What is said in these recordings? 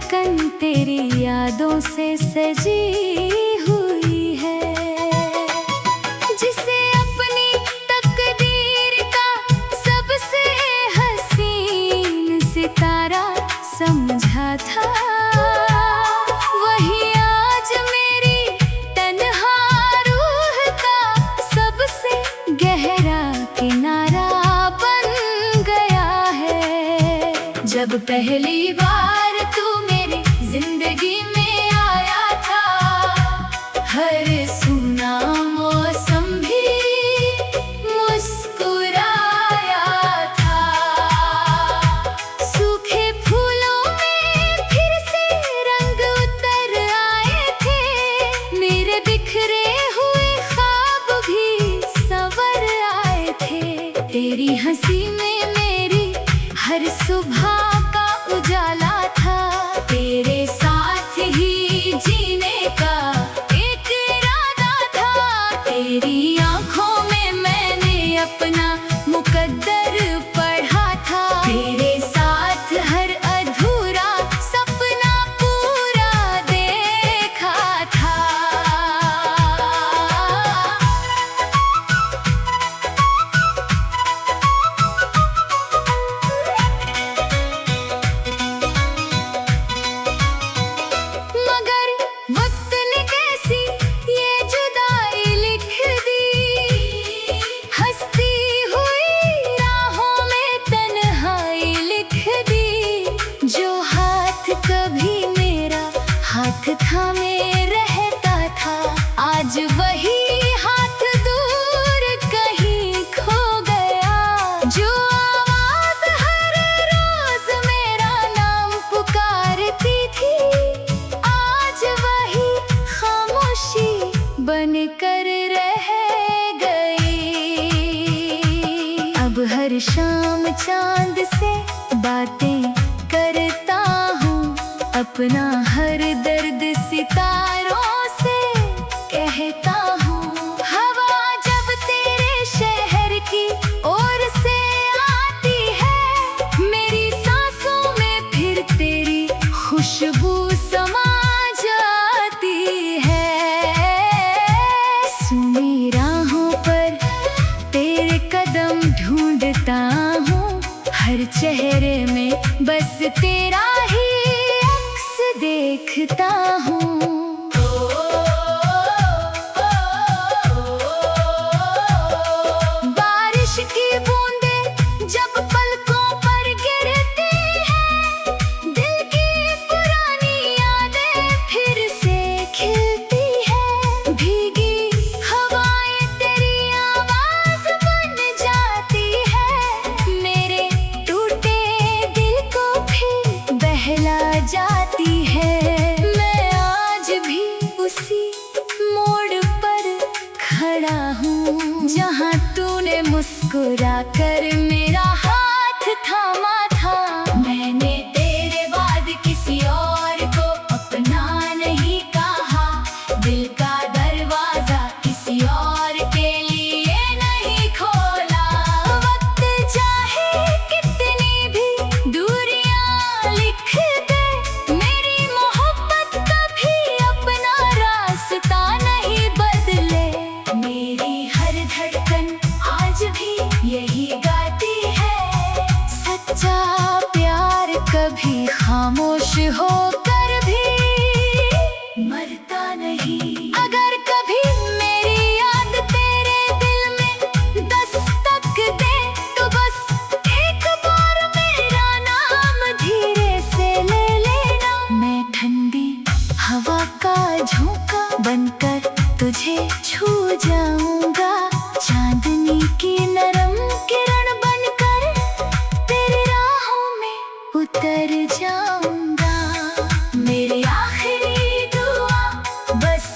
धड़कन तेरी यादों से सजी हुई है, जिसे अपनी तकदीर का सबसे हसीन सितारा समझा था, वही आज मेरी तन्हा रूह का सबसे गहरा किनारा बन गया है। जब पहली बार तू मेरी जिंदगी में आया था, हर सूना मौसम भी मुस्कुराया था। सूखे फूलों में फिर से रंग उतर आए थे, मेरे बिखरे हुए ख्वाब भी संवर आए थे। तेरी हंसी में मेरी हर सुबह का उजाला था, तेरे साथ ही जीने का एक इरादा था। तेरी आंखों में मैंने अपना मुकद्दर पढ़ा था, तेरे साथ हर अधूरा सपना पूरा देखा था। मगर वक्त ने कैसी ये जुदाई लिख दी, हंसती हुई राहों में तन्हाई लिख दी। जो हाथ कभी मेरा हाथ थामे रहता था, आज वही हाथ दूर कहीं खो गया। जो आवाज हर रोज मेरा नाम पुकारती थी, आज वही खामोशी बनकर रह गई। अब हर शाम चांद से बातें करता हूँ, अपना हर दर्द सितारों से कहता हूँ। हवा जब तेरे शहर की ओर से आती है, मेरी सांसों में फिर तेरी खुशबू समा जाती है। सुनी राहों पर तेरे कदम ढूंढता हूँ, हर चेहरे में बस तेरा ही अक्स देखता हूँ। बारिश की बूंदें जब पलकों पर गिरती है, दिल की पुरानी यादें फिर से खिलती है। भीगी हवाएं तेरी आवाज बन जाती है, मेरे टूटे दिल को फिर बहला जाती है। मैं आज भी उसी मोड़ पर खड़ा हूँ, जहाँ तूने मुस्कुरा कर मेरा हाथ थामा था। मैंने तेरे बाद किसी और को अपना नहीं कहा, दिल का दरवाजा किसी और के लिए नहीं खोला। वक्त चाहे कितनी भी दूरियां लिख दे, मेरी मोहब्बत कभी अपना रास्ता नहीं बदले। मेरी हर धड़कन आज भी यही गाती है, सच्चा प्यार कभी खामोश होकर भी मरता नहीं। अगर कभी मेरी याद तेरे दिल में दस्तक दे, तो बस एक बार मेरा नाम धीरे से ले लेना। मैं ठंडी हवा का झोंका बनकर तुझे छू जाऊंगा, चांदनी की नरम किरण बनकर तेरी राहों में उतर जाऊंगा। मेरी आखिरी दुआ बस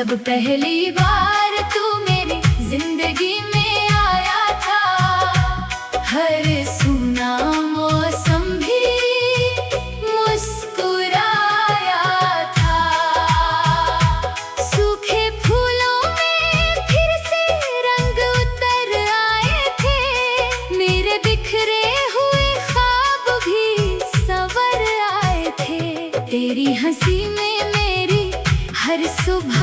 जब पहली बार तू मेरी जिंदगी में आया था, हर सूना मौसम भी मुस्कुराया था। सूखे फूलों में फिर से रंग उतर आए थे, मेरे बिखरे हुए ख्वाब भी संवर आए थे। तेरी हंसी में मेरी हर सुबह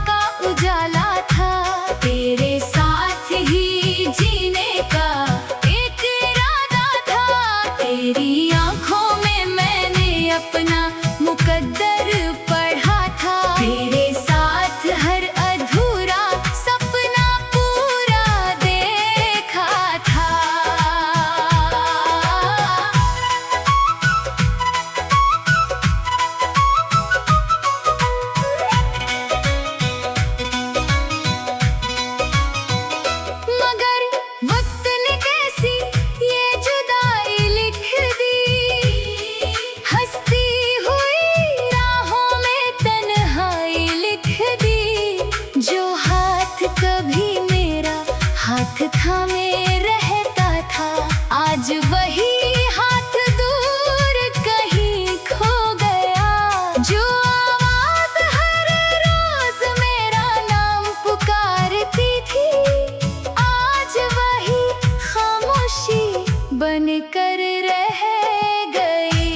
का उजाला था, तेरे साथ ही जीने का एक इरादा था। तेरी आंखों में मैंने अपना मुकद्दर पढ़ा था, तेरे साथ हर अधूरा सपना पूरा देखा था। मगर वक्त ने कैसी ये जुदाई लिख दी, हंसती हुई राहों में तन्हाई लिख दी। जो हाथ कभी मेरा हाथ थामे रहता था, आज वही हाथ दूर कहीं खो गया। जो आवाज हर रोज मेरा नाम पुकारती थी, आज वही खामोशी बनकर रह गई।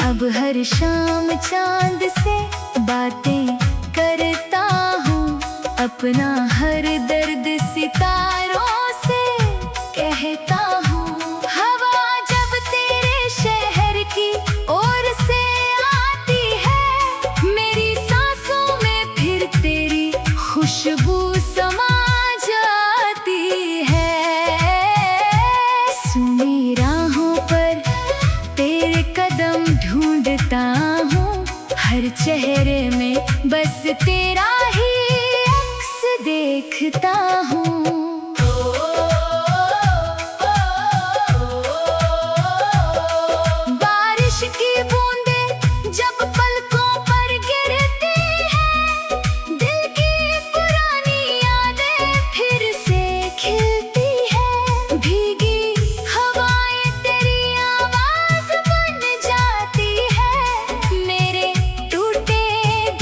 अब हर शाम चांद से बातें करता हूँ, अपना हर दर्द सितारों से कहता हूँ। हवा जब तेरे शहर की ओर से आती है, मेरी सांसों में फिर तेरी खुशबू समा जाती है। सुनी राहों पर तेरे कदम ढूंढता हूँ, हर चेहरे में बस तेरा ही अक्स देखता हूँ। बारिश की बूंदें जब पलकों पर गिरती है, दिल की पुरानी यादें फिर से खिलती है। भीगी हवाएं तेरी आवाज बन जाती है, मेरे टूटे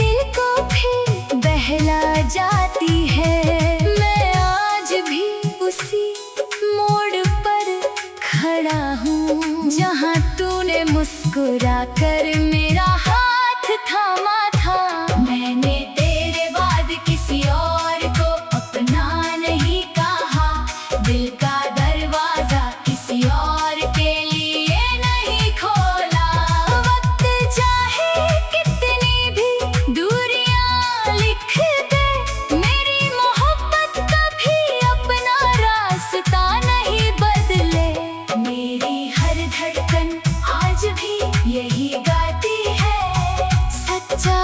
दिल को फिर बहला जाती है। मैं आज भी उसी मोड़ पर खड़ा हूँ, जहाँ तूने मुस्कुरा कर मेरा हाथ थामा था। मैंने तेरे बाद किसी और को अपना नहीं कहा, दिल का दरवाजा किसी और के लिए नहीं खोला। वक्त चाहे कितनी भी दूरियां लिख दे, मेरी मोहब्बत कभी अपना रास्ता नहीं बदले। मेरी हर धड़कन आज भी यही गाती है, सच्चा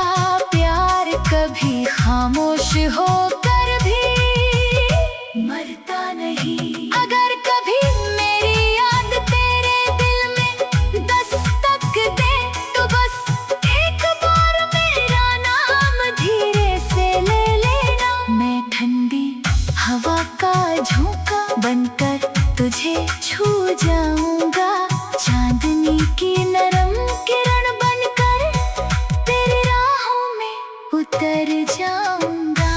प्यार कभी खामोश होकर भी मरता नहीं। अगर कभी मेरी याद तेरे दिल में दस्तक दे, तो बस एक बार मेरा नाम धीरे से ले लेना। मैं ठंडी हवा का झोंका बनकर तुझे छू जाऊंगा, चांदनी की नरम किरण बनकर तेरी राहों में उतर जाऊंगा।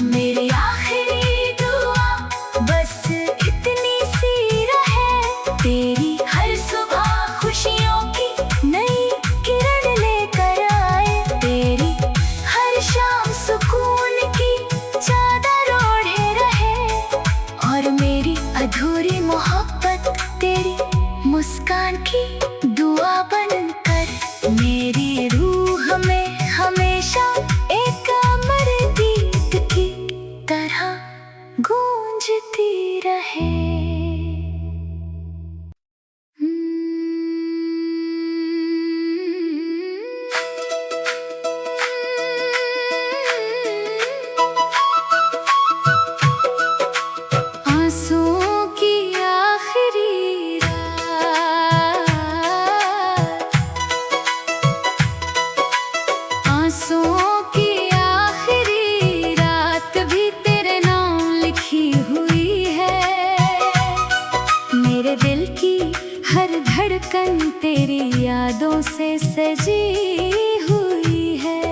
मेरी आखिरी दुआ बस इतनी सी रहे, तेरी हर सुबह खुशियों की नई किरण लेकर आए, तेरी हर शाम सुकून की चादर ओढ़े रहे, और मेरी अधूरी मोहब्बत तेरी मुस्कान की दुआ बनकर मेरी रूह में हमेशा एक अमर गीत की तरह गूंजती रहे। आंसुओं की आखिरी रात धड़कन तेरी यादों से सजी हुई है,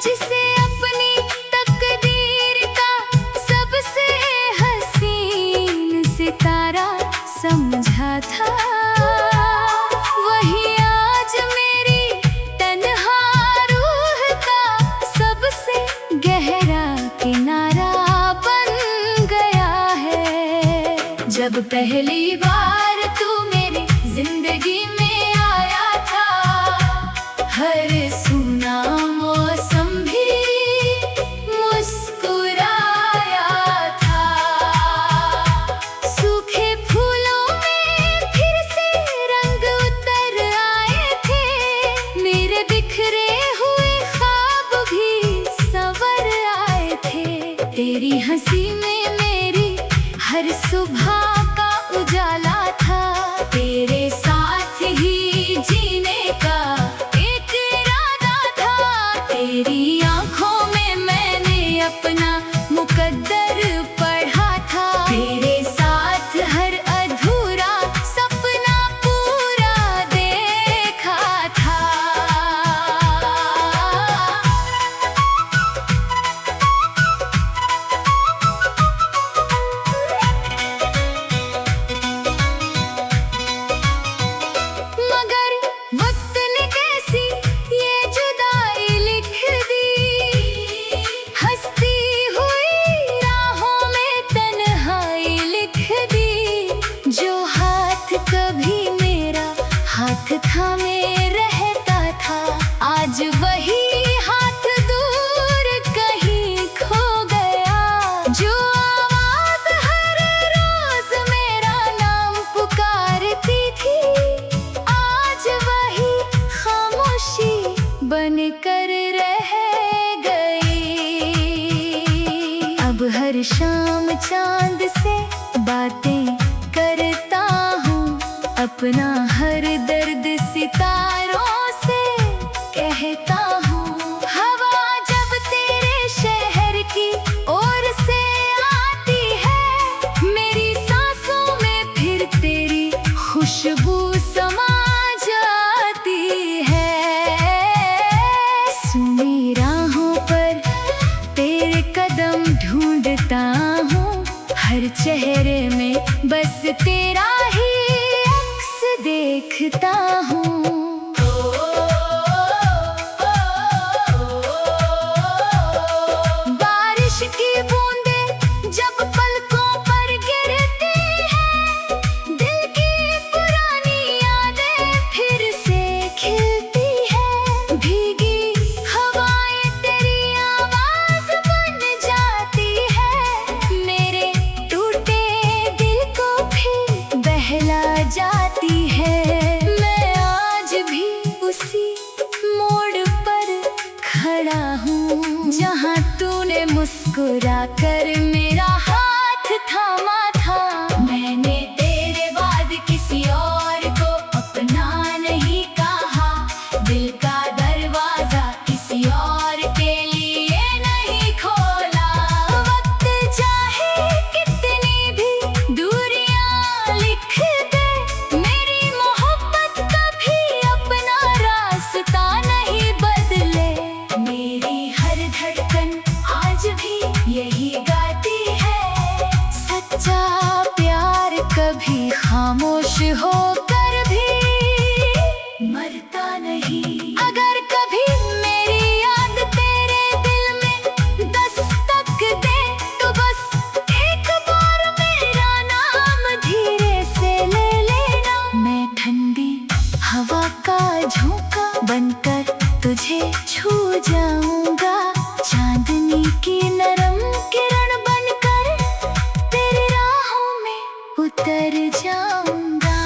जिसे अपनी तकदीर का सबसे हसीन सितारा समझा था, वही आज मेरी तन्हा रूह का सबसे गहरा किनारा बन गया है। जब पहली बार तू मेरी जिंदगी में आया था, हर सूना मौसम भी मुस्कुराया था। सूखे फूलों में फिर से रंग उतर आए थे, मेरे बिखरे हुए ख्वाब भी संवर आए थे। तेरी हंसी में मेरी हर सुबह का उजाला था, तेरे साथ ही जीने का एक इरादा था। तेरी आंखों में मैंने अपना मुकद्दर पढ़ा था, तेरे साथ हर अधूरा सपना पूरा देखा था। मगर वक्त ने कैसी ये जुदाई लिख दी, हंसती हुई राहों में तन्हाई लिख दी। जो हाथ कभी मेरा हाथ थामे रहता था, आज वही हाथ दूर कहीं खो गया। जो आवाज हर रोज मेरा नाम पुकारती थी, आज वही खामोशी बनकर रह गई। अब हर शाम चांद से बातें करता हूँ, अपना हर दर्द सितारों से कहता हूँ। हवा जब तेरे शहर की ओर से आती है, मेरी सांसों में फिर तेरी खुशबू समा जाती है। सुनी राहों पर तेरे कदम ढूंढता हूँ, हर चेहरे में बस तेरा ही अक्स देखता हूँ। बारिश की बूंदें जब पलकों पर गिरती है, दिल की पुरानी यादें फिर से खिलती है। भीगी हवाएं तेरी आवाज बन जाती है, मेरे टूटे दिल को फिर बहला जाती है। मैं आज भी उसी मोड़ पर खड़ा हूँ, जहाँ तूने मुस्कुरा कर मेरा हाथ थामा था। मैंने तेरे बाद किसी और को अपना नहीं कहा, दिल का दरवाजा किसी और के लिए नहीं खोला। वक्त चाहे कितनी भी दूरियां लिख दे, मेरी मोहब्बत कभी अपना रास्ता नहीं बदले। मेरी हर धड़कन आज भी यही गाती है, सच्चा प्यार कभी खामोश होकर भी मरता नहीं। अगर कभी मेरी याद तेरे दिल में दस्तक दे, तो बस एक बार मेरा नाम धीरे से ले लेना। मैं ठंडी हवा का झोंका बनकर तुझे छू जाऊंगा, चांदनी की नरम किरण बनकर तेरी राहों में उतर जाऊंगा।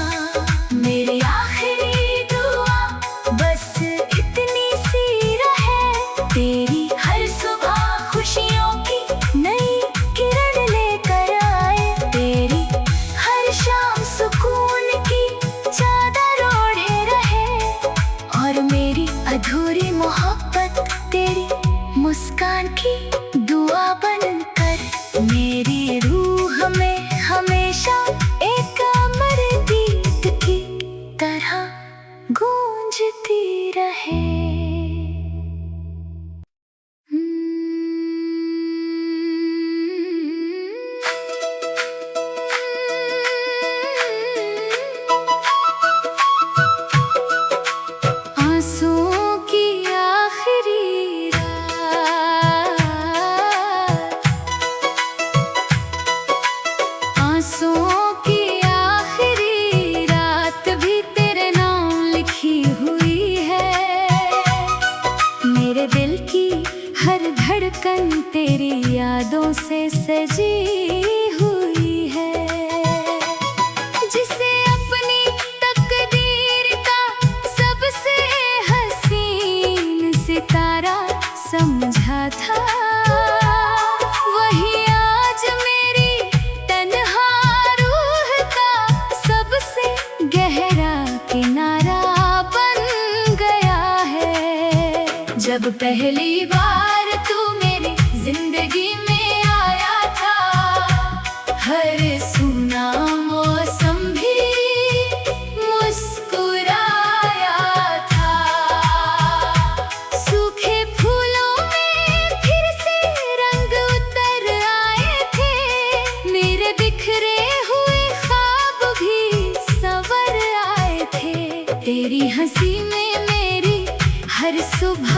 जब पहली बार तू मेरी जिंदगी में आया था, हर सूना मौसम भी मुस्कुराया था। सूखे फूलों में फिर से रंग उतर आए थे, मेरे बिखरे हुए ख्वाब भी संवर आए थे। तेरी हंसी में मेरी हर सुबह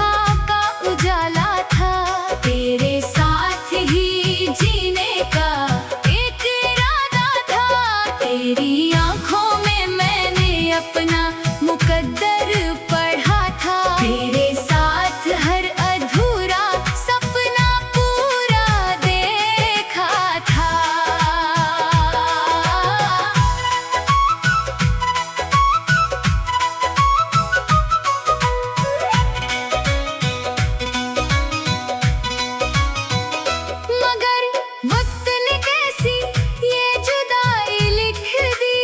का उजाला था, तेरे साथ ही जीने का एक इरादा था। तेरी आंखों में मैंने अपना मुकद्दर पढ़ा था, तेरे साथ हर अधूरा सपना पूरा देखा था। मगर वक्त ने कैसी ये जुदाई लिख दी,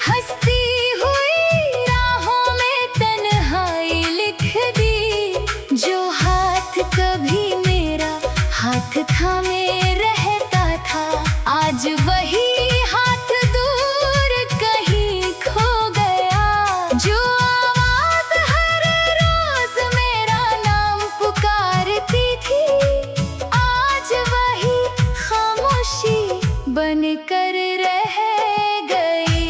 हंसती हुई राहों में तन्हाई लिख दी। जो हाथ कभी मेरा हाथ थामे रहता था, आज वही हाथ दूर कहीं खो गया। जो आवाज हर रोज मेरा नाम पुकारती थी, आज वही खामोशी बनकर रह गई।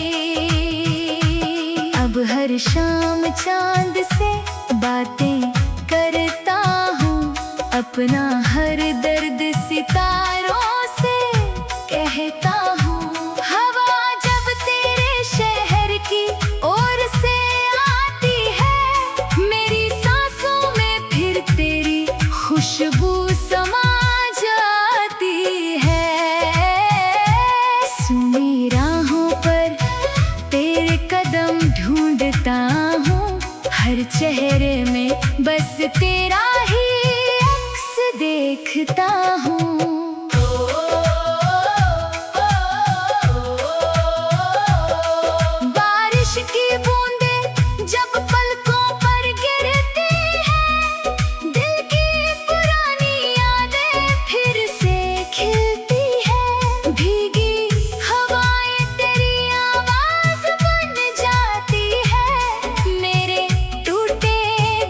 अब हर शाम चांद से बातें करता हूँ, अपना हर दर्द सितारों से कहता हूँ। हवा जब तेरे शहर की ओर से आती है, मेरी सांसों में फिर तेरी खुशबू समा जाती है। सुनी राहों पर तेरे कदम ढूंढता हूँ, हर चेहरे में बस तेरा ही अक्स देखता हूँ। बारिश की बूंदें जब पलकों पर गिरती हैं, दिल की पुरानी यादें फिर से खिलती हैं। भीगी हवाएं तेरी आवाज बन जाती है, मेरे टूटे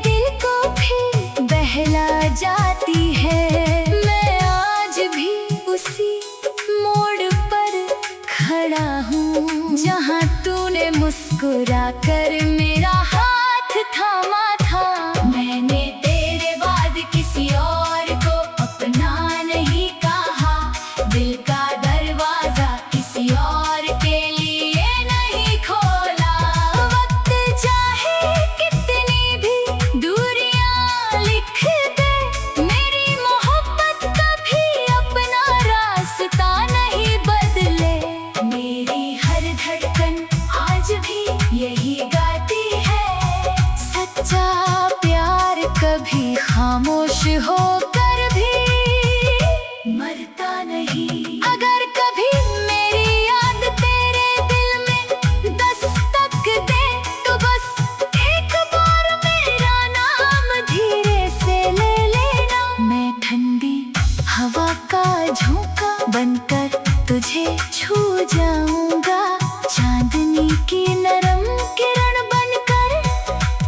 दिल को फिर बहला जाती है। मैं आज भी उसी मोड़ पर खड़ा हूँ, जहाँ तूने मुस्कुरा कर मेरा हाथ थामा था। मैंने तेरे बाद किसी और को अपना नहीं कहा, दिल का दरवाजा किसी और के लिए नहीं खोला। वक्त चाहे कितनी भी दूरियां लिख दे, मेरी मोहब्बत कभी अपना रास्ता नहीं बदले। मेरी हर धड़कन आज भी यही गाती है, सच्चा प्यार कभी खामोश होकर भी मरता नहीं। अगर कभी मेरी याद तेरे दिल में दस्तक दे, तो बस एक बार मेरा नाम धीरे से ले लेना। मैं ठंडी हवा का झोंका बनकर तुझे छू जाऊंगा, चांदनी की नरम किरण बनकर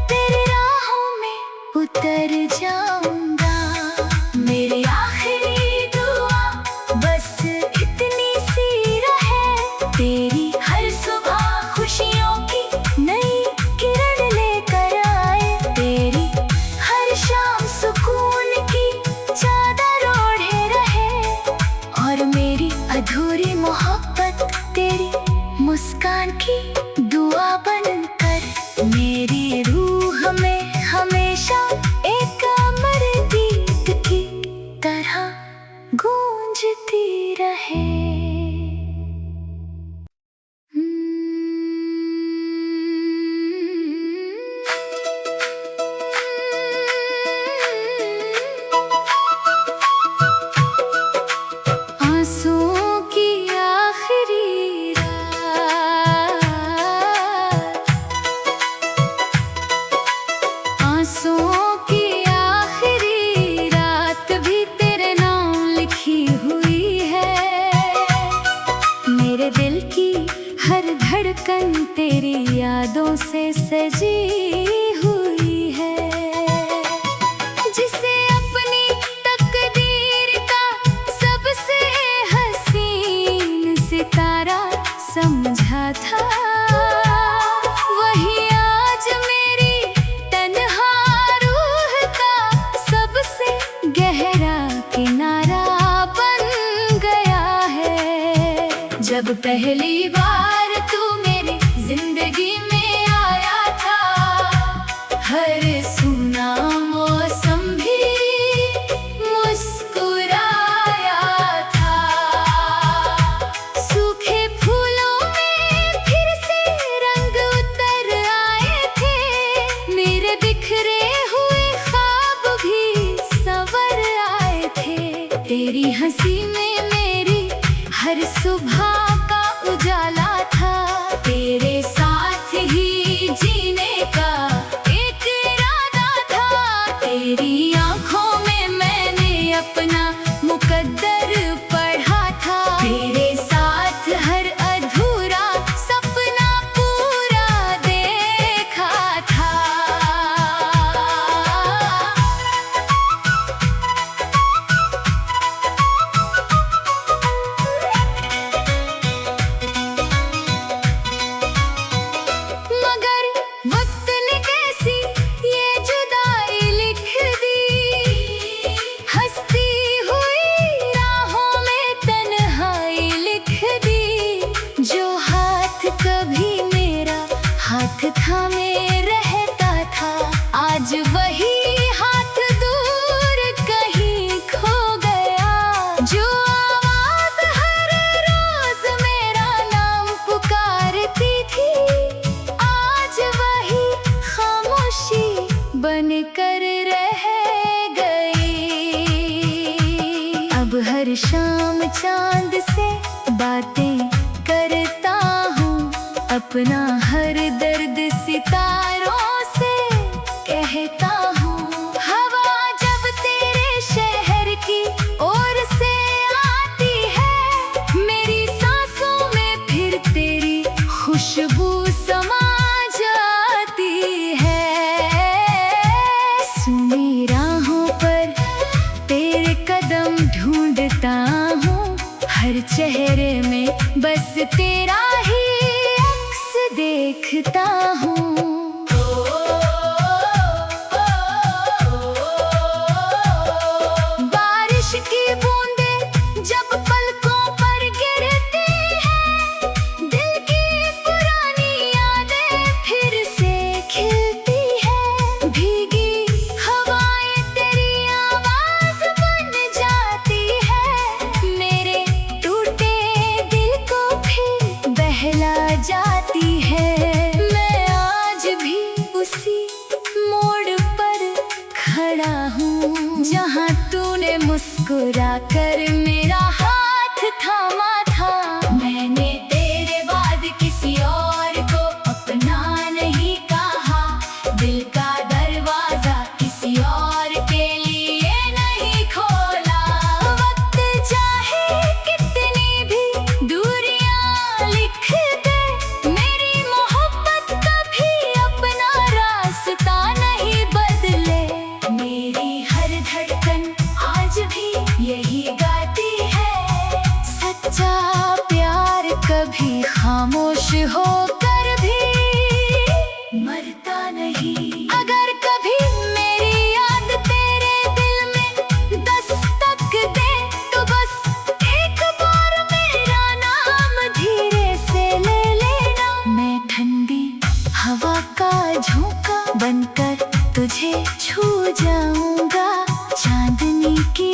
तेरी राहों में उतर जाऊंगा। मेरी आखिरी दुआ बस इतनी सी रहे, तेरी हर सुबह खुशियों की नई किरण लेकर आए, तेरी हर शाम सुकून की चादर ओढ़े रहे, और मेरी अधूरी मोहब्बत तेरी मुस्कान की दुआ बनकर मेरी रूह में हमेशा एक अमर गीत की तरह गूंजती रहे। आंसुओं की आखिरी रात धड़कन तेरी यादों से सजी हुई है, जिसे अपनी तकदीर का सबसे हसीन सितारा समझा था, वही आज मेरी तन्हा रूह का सबसे गहरा किनारा बन गया है। जब पहली बार तू मेरी जिंदगी में आया था, हर सूना मौसम भी मुस्कुराया था। सूखे फूलों में फिर से रंग उतर आए थे, मेरे बिखरे हुए ख्वाब भी संवर आए थे। तेरी हंसी में मेरी हर सुबह का उजाला था, तेरे साथ ही जीने का एक इरादा था। तेरी आंखों में मैंने अपना मुकद्दर पढ़ा था, तेरे साथ हर अधूरा सपना पूरा देखा था। मगर वक्त ने कैसी ये जुदाई लिख दी, हंसती हुई राहों में तन्हाई लिख दी। जो हाथ कभी मेरा हाथ थामे रहता था, आज वही हाथ दूर कहीं खो गया। जो आवाज हर रोज मेरा नाम पुकारती थी, आज वही खामोशी बनकर रह गई। अब हर शाम चांद से बातें करता हूँ, अपना हर दर्द सितारों से कहता हूँ। हवा जब तेरे शहर की ओर से आती है, मेरी सांसों में फिर तेरी खुशबू समा जाती है। सुनी राहों पर तेरे कदम ढूंढता हूँ, हर चेहरे में बस तेरा ही अक्स देखता हूँ। बारिश की बूंदें जब पलकों पर गिरती हैं, दिल की पुरानी यादें फिर से खिलती हैं। भीगी हवाएं तेरी आवाज बन जाती है, मेरे टूटे दिल को फिर बहला जाती है। मैं आज भी उसी मोड़ पर खड़ा हूँ, जहाँ तूने मुस्कुरा कर मेरा हाथ थामा था। मैंने तेरे बाद किसी और को अपना नहीं कहा, दिल का दरवाजा किसी और के लिए नहीं खोला। वक्त चाहे कितनी भी दूरियां लिख दे, मेरी मोहब्बत कभी अपना रास्ता नहीं बदले। मेरी हर धड़कन आज भी यही गाती है, सच्चा प्यार कभी खामोश होकर भी मरता नहीं। अगर कभी मेरी याद तेरे दिल में दस्तक दे, तो बस एक बार मेरा नाम धीरे से ले लेना। मैं ठंडी हवा का झोंका बनकर तुझे छू जाऊंगा, चांदनी की